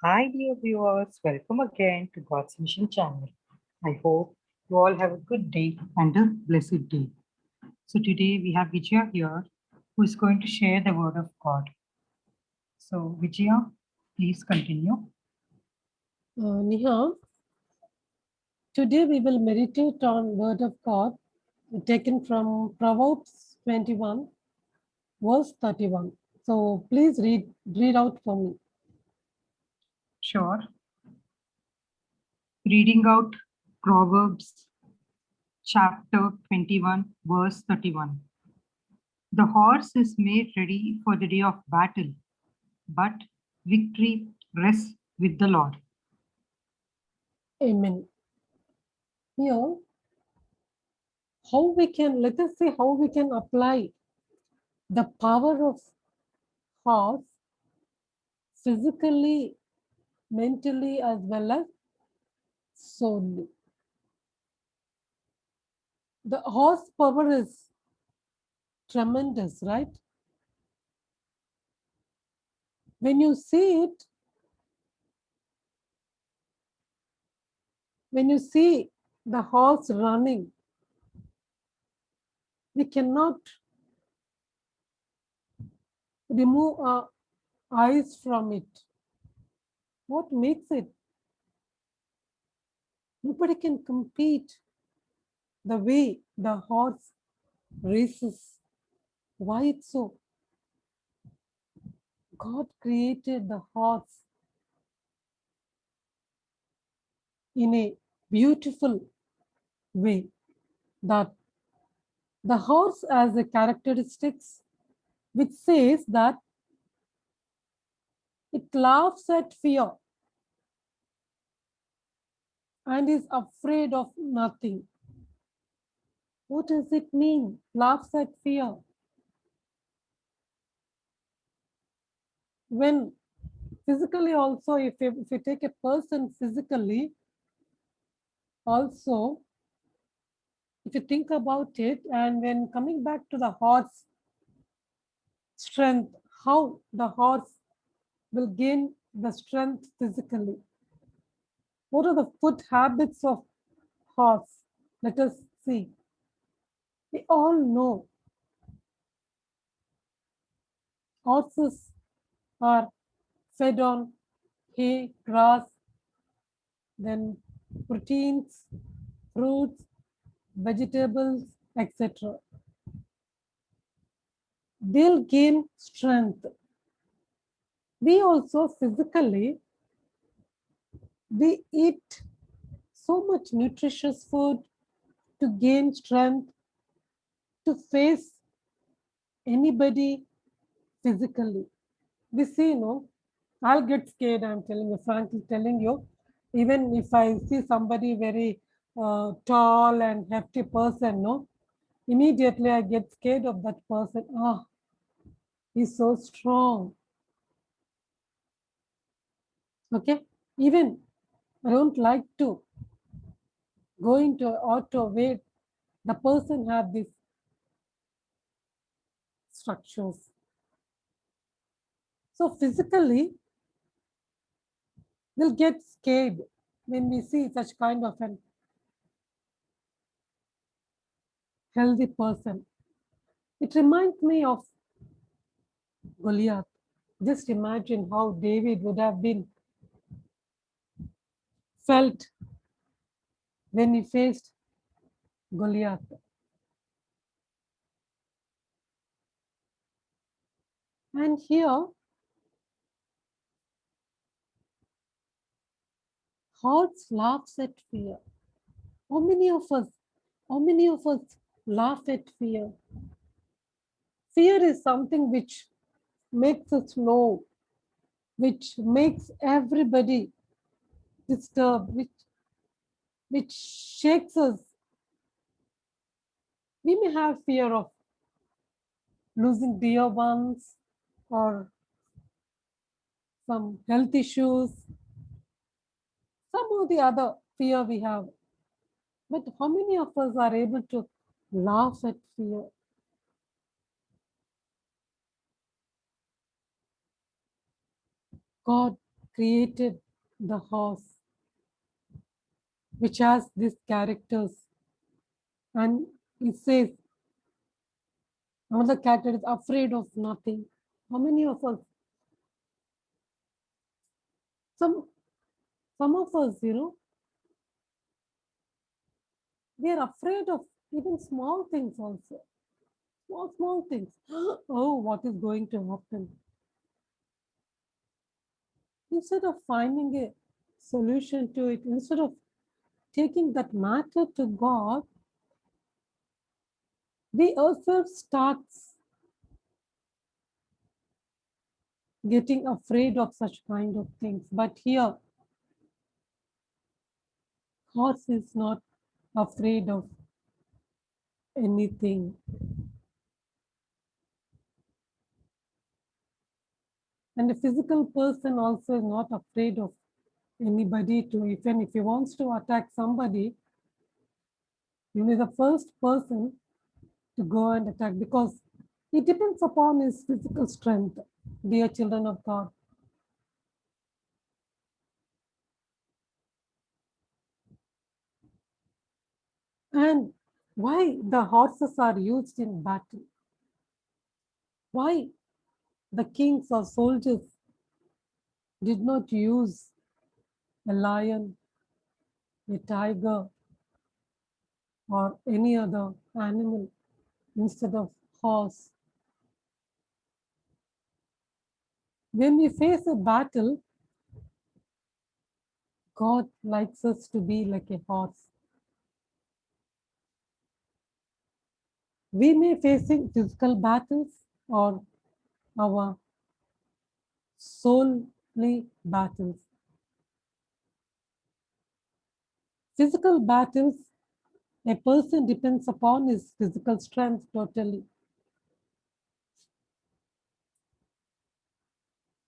Hi, dear viewers, welcome again to God's Mission channel. I hope you all have a good day and a blessed day. So, today we have Vijaya here who is going to share the word of God. So, Vijaya, please continue. Niha, today we will meditate on Word of God taken from Proverbs 21, verse 31. So please read out for me. Sure. Reading out Proverbs chapter 21, verse 31. The horse is made ready for the day of battle, but victory rests with the Lord. Amen. Here, let us see how we can apply the power of horse physically, mentally, as well as soully. The horse power is tremendous, right? When you see it, when you see the horse running, we cannot remove our eyes from it. What makes it? Nobody can compete the way the horse races. Why it's so? God created the horse in a beautiful way that the horse has a characteristics which says that it laughs at fear and is afraid of nothing. What does it mean? Laughs at fear. When physically also, if you take a person physically, also, if you think about it, and when coming back to the horse strength, how the horse will gain the strength physically. What are the foot habits of horse? Let us see. We all know horses are fed on hay, grass, then proteins, fruits, vegetables, etc. They'll gain strength. We also physically, we eat so much nutritious food to gain strength to face anybody physically. We see, I'll get scared. I'm telling you, frankly telling you, even if I see somebody very tall and hefty person, no, immediately I get scared of that person. Ah, he's so strong. Okay, even I don't like to go into auto where the person have these structures. So physically, we'll get scared when we see such kind of an healthy person. It reminds me of Goliath. Just imagine how David would have been felt when he faced Goliath. And here, hearts laughs at fear. How many of us, how many of us laugh at fear? Fear is something which makes us low, which makes everybody disturbed, which shakes us. We may have fear of losing dear ones or some health issues, some or the other fear we have. But how many of us are able to laugh at fear? God created the horse, which has these characters. And it says, another character is afraid of nothing. How many of us? Some, some of us, we are afraid of even small things also. Small things. Oh, what is going to happen? Instead of finding a solution to it, instead of taking that matter to God, we ourselves starts getting afraid of such kind of things. But here, horse is not afraid of anything. And a physical person also is not afraid of anybody to, even if he wants to attack somebody, you know, the first person to go and attack because it depends upon his physical strength, dear children of God. And why the horses are used in battle? Why the kings or soldiers did not use a lion, a tiger, or any other animal instead of horse? When we face a battle, God likes us to be like a horse. We may facing physical battles or our soully battles. Physical battles, a person depends upon his physical strength totally.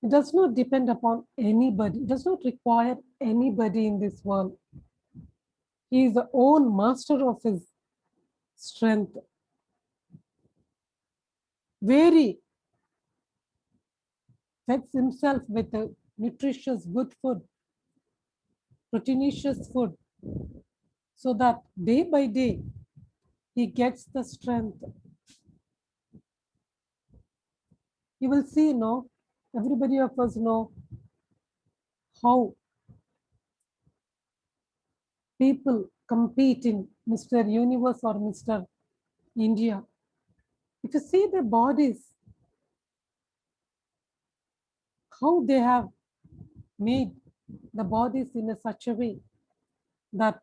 It does not depend upon anybody. It does not require anybody in this world. He is the own master of his strength. Where he feds himself with a nutritious, good food, proteinous food, so that day by day he gets the strength. You will see, everybody of us know how people compete in Mr. Universe or Mr. India. If you see their bodies, how they have made the bodies in a such a way that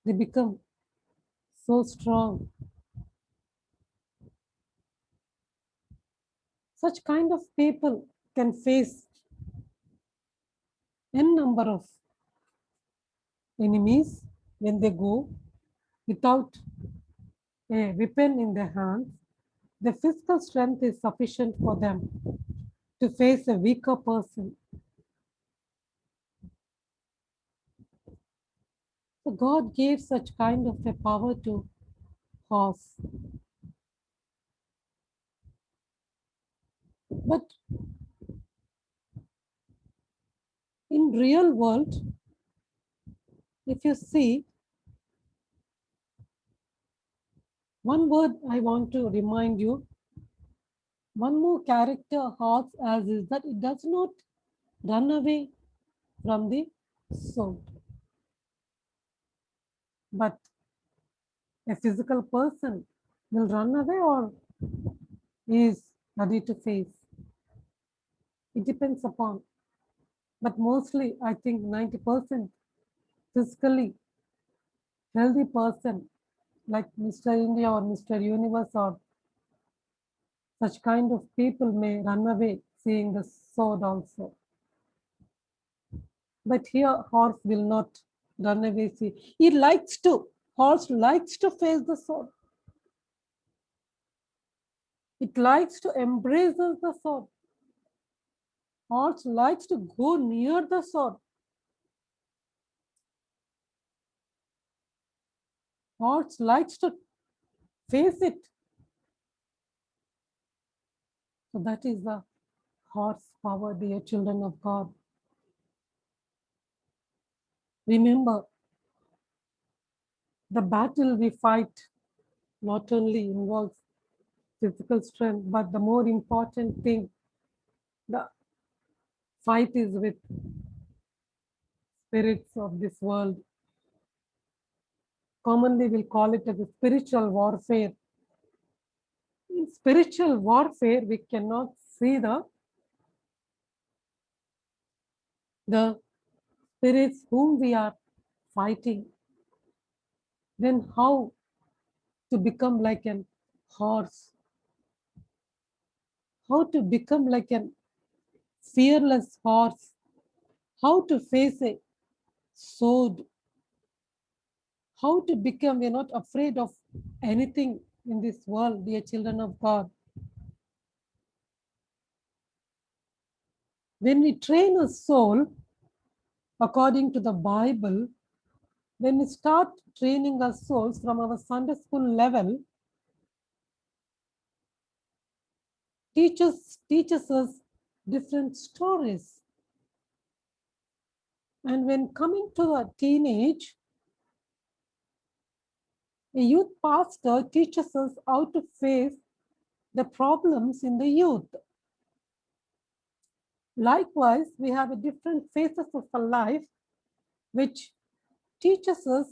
they become so strong. Such kind of people can face n number of enemies when they go without a weapon in their hands. The physical strength is sufficient for them to face a weaker person. So God gave such kind of a power to horse. But in real world, if you see, one word I want to remind you, one more character horse as is that it does not run away from the sword. But a physical person will run away or is ready to face. It depends upon. But mostly, I think 90% physically healthy person like Mr. India or Mr. Universe or such kind of people may run away seeing the sword also. But here, horse will not run away. See, horse likes to face the sword. It likes to embrace the sword. Horse likes to go near the sword. Horse likes to face it. So that is the horsepower, dear children of God. Remember, the battle we fight not only involves physical strength, but the more important thing, the fight is with spirits of this world. Commonly, we'll call it as a spiritual warfare. In spiritual warfare, we cannot see the spirits whom we are fighting. Then how to become like an horse? How to become like an fearless horse? How to face a sword? How to become, we're not afraid of anything in this world, dear children of God. When we train a soul according to the Bible, when we start training our souls from our Sunday school level, teaches us different stories. And when coming to a teenage, a youth pastor teaches us how to face the problems in the youth. Likewise, we have a different phases of our life which teaches us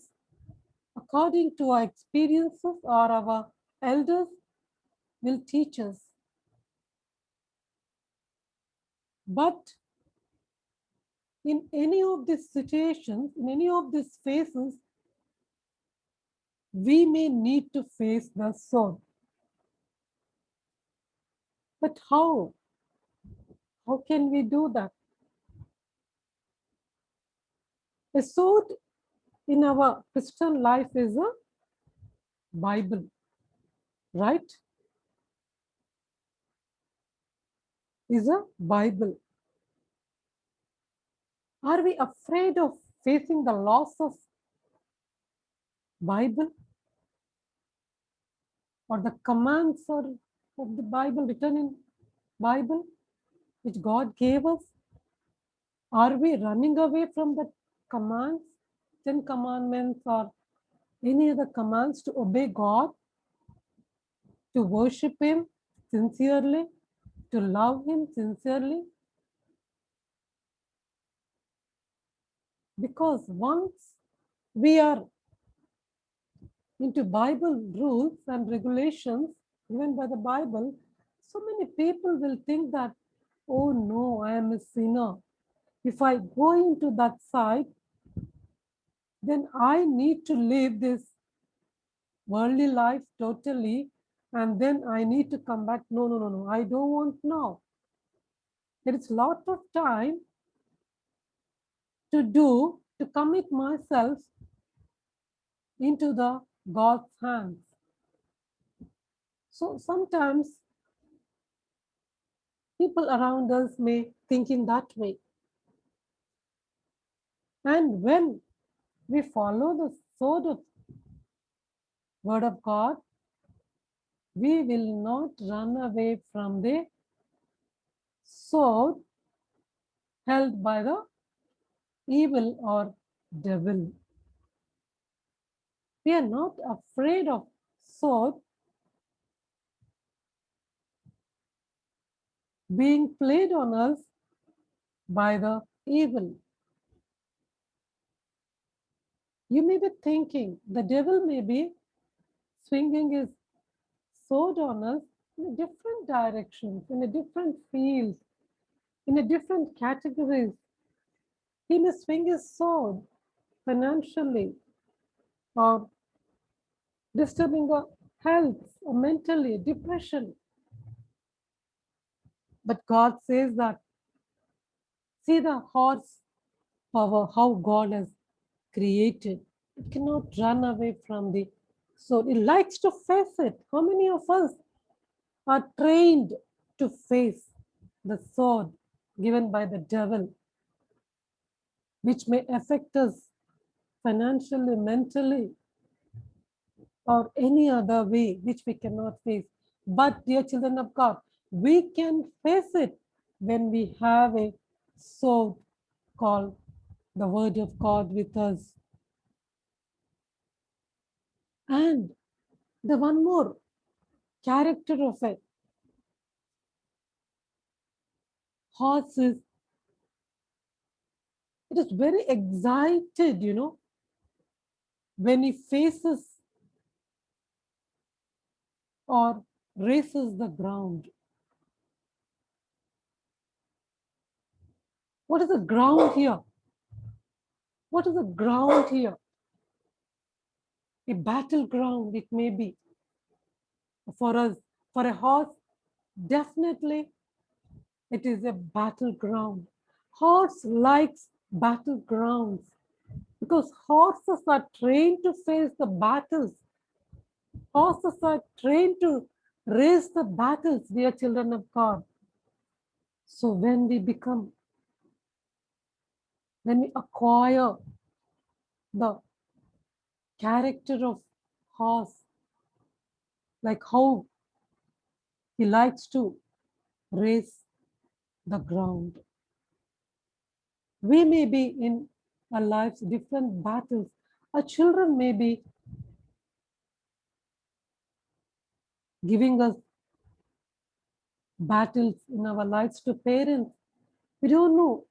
according to our experiences, or our elders will teach us. But in any of these situations, in any of these phases, we may need to face the sword. But how? How can we do that? A sword in our Christian life is a Bible, right? Is a Bible. Are we afraid of facing the loss of Bible or the commands of the Bible written in Bible which God gave us? Are we running away from the commands, 10 commandments or any other commands to obey God, to worship Him sincerely, to love Him sincerely? Because once we are into Bible rules and regulations given by the Bible, so many people will think that, oh no, I am a sinner. If I go into that side, then I need to live this worldly life totally, and then I need to come back. No, no, no, no, I don't want now. There is a lot of time to commit myself into the God's hands. So sometimes people around us may think in that way. And when we follow the sword of word of God, we will not run away from the sword held by the evil or devil. We are not afraid of sword being played on us by the evil. You may be thinking the devil may be swinging his sword on us in different directions, in a different field, in a different categories. He may swing his sword financially or disturbing our health or mentally, depression. But God says that, see the horse power, how God has created. It cannot run away from the sword. It likes to face it. How many of us are trained to face the sword given by the devil, which may affect us financially, mentally, or any other way which we cannot face? But, dear children of God, we can face it when we have a sword called the Word of God with us. And the one more character of a horse is it is very excited, when he faces or races the ground. What is the ground here? What is the ground here? A battleground, it may be. For us, for a horse, definitely it is a battleground. Horse likes battlegrounds because horses are trained to face the battles. Horses are trained to race the battles, dear children of God. So when we acquire the character of horse, like how he likes to race the ground. We may be in our lives different battles. Our children may be giving us battles in our lives to parents. We don't know.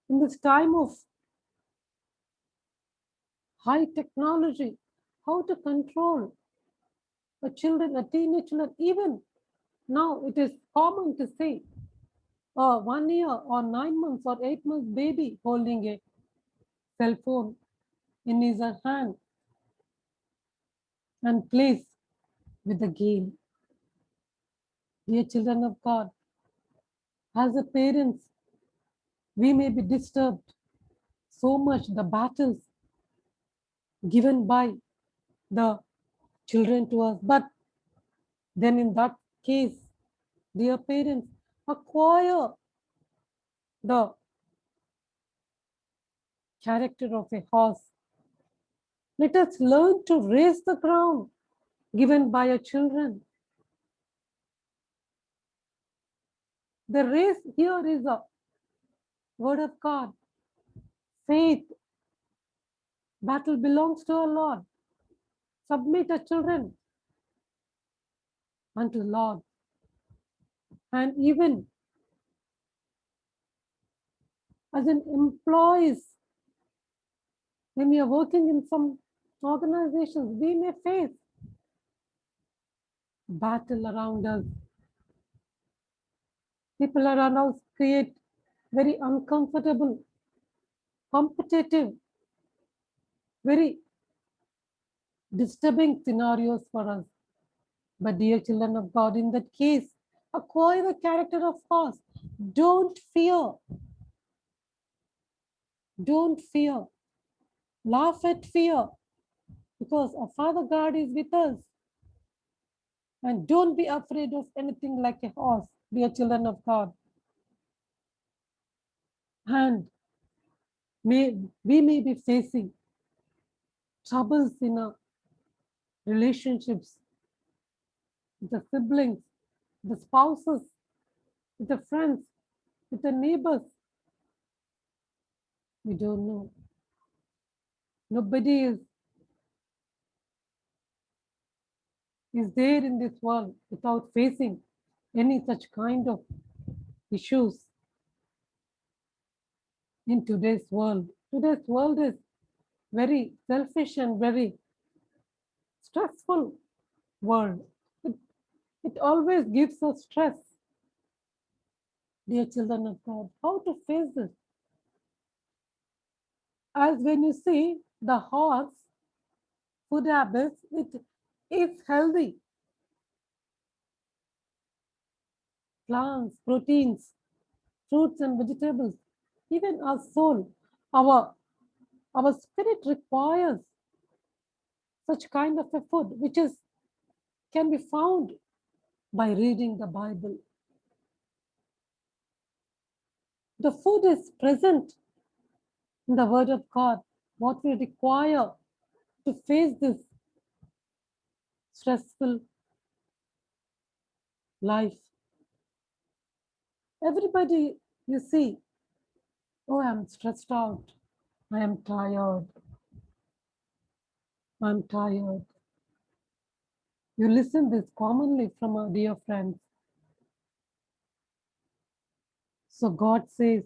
In this time of high technology, how to control a children, a teenage children. Even now, it is common to see a 1 year or 9 months or 8 months baby holding a cell phone in his hand and plays with the game. Dear children of God, as a parents, we may be disturbed so much the battles given by the children to us. But then in that case, dear parents, acquire the character of a horse. Let us learn to raise the ground given by our children. The race here is a word of God. Faith. Battle belongs to our Lord. Submit our children unto Lord. And even as an employees, when we are working in some organizations, we may face battle around us. People around us create very uncomfortable, competitive, very disturbing scenarios for us. But dear children of God, in that case, acquire the character of horse. Don't fear. Don't fear. Laugh at fear because our Father God is with us. And don't be afraid of anything like a horse, dear children of God. And we may be facing troubles in our relationships, with the siblings, the spouses, with the friends, with the neighbors. We don't know. Nobody is there in this world without facing any such kind of issues in today's world. Today's world is very selfish and very stressful world. It always gives us stress. Dear children of God, how to face this? As when you see the horse food habits, it is healthy. Plants, proteins, fruits and vegetables, even our soul, our, our spirit requires such kind of a food, which is can be found by reading the Bible. The food is present in the Word of God, what we require to face this stressful life. Everybody, you see, oh, I'm stressed out. I am tired. I'm tired. You listen this commonly from our dear friends. So God says,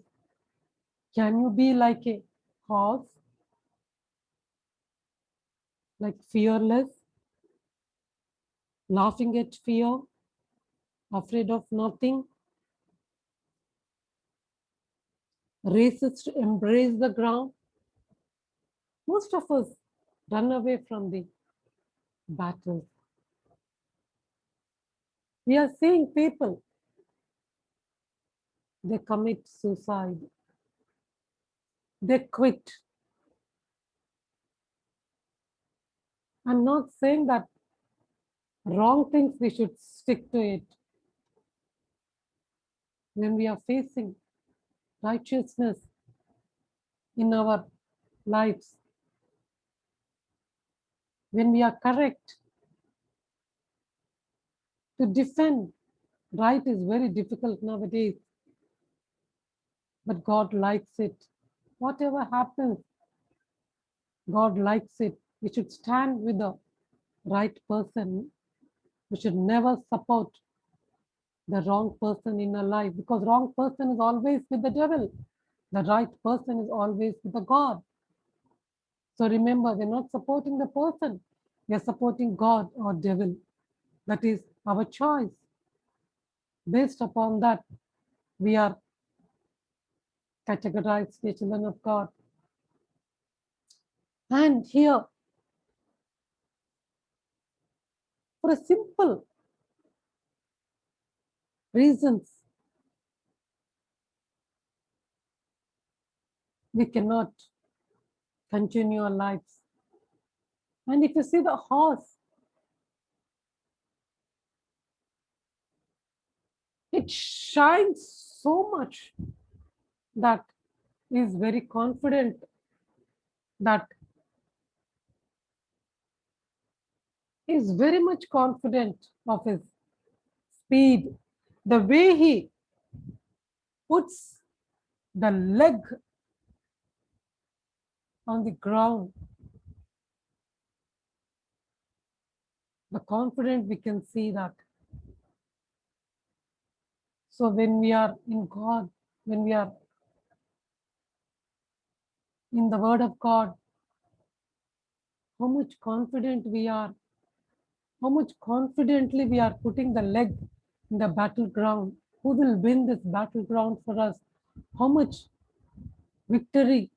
can you be like a horse, like fearless, laughing at fear, afraid of nothing, races to embrace the ground? Most of us run away from the battles. We are seeing people, they commit suicide, they quit. I'm not saying that wrong things we should stick to it. When we are facing righteousness in our lives, when we are correct, to defend right is very difficult nowadays, but God likes it. Whatever happens, God likes it. We should stand with the right person. We should never support the wrong person in our life, because wrong person is always with the devil. The right person is always with the God. So remember, we're not supporting the person. We are supporting God or devil. That is our choice. Based upon that, we are categorized the children of God. And here, for a simple reasons, we cannot continue our lives. And if you see the horse, it shines so much that is very confident that is very much confident of his speed. The way he puts the leg on the ground, the confident we can see that. So when we are in God, when we are in the word of God, how much confident we are, how much confidently we are putting the leg in the battleground. Who will win this battleground for us? How much victory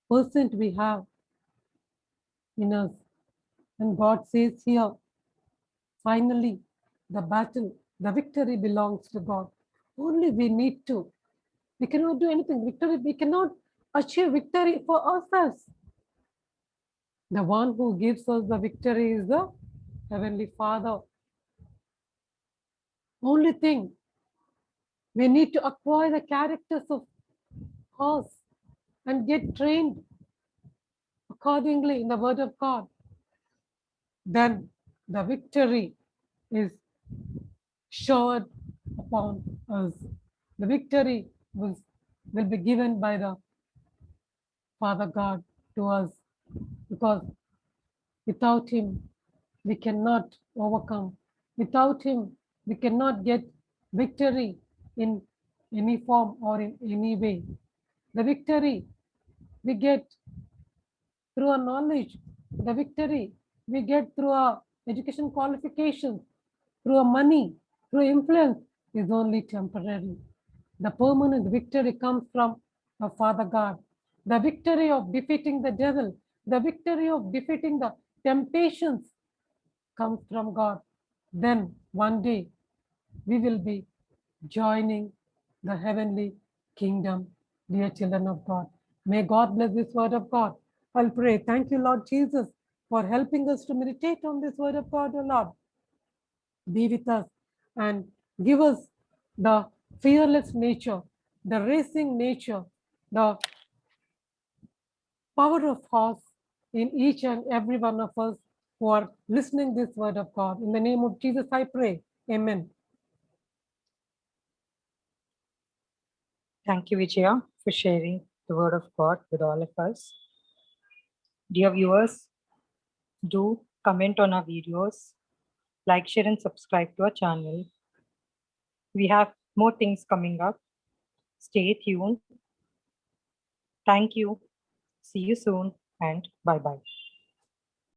percent we have in us. And God says here, finally, the battle, the victory belongs to God. Only we need to. We cannot do anything. Victory, we cannot achieve victory for ourselves. The one who gives us the victory is the Heavenly Father. Only thing, we need to acquire the characters of horse and get trained accordingly in the Word of God. Then the victory is showered upon us. The victory will be given by the Father God to us, because without Him, we cannot overcome. Without Him, we cannot get victory in any form or in any way. The victory we get through our knowledge, the victory we get through our education qualifications, through our money, through influence is only temporary. The permanent victory comes from our Father God. The victory of defeating the devil, the victory of defeating the temptations comes from God. Then one day we will be joining the heavenly kingdom, dear children of God. May God bless this word of God. I'll pray. Thank you, Lord Jesus, for helping us to meditate on this word of God, O Lord. Be with us and give us the fearless nature, the racing nature, the power of horse in each and every one of us who are listening this word of God. In the name of Jesus, I pray. Amen. Thank you, Vijaya, for sharing the word of God with all of us. Dear viewers, do comment on our videos, like, share, and subscribe to our channel. We have more things coming up. Stay tuned. Thank you. See you soon and bye bye.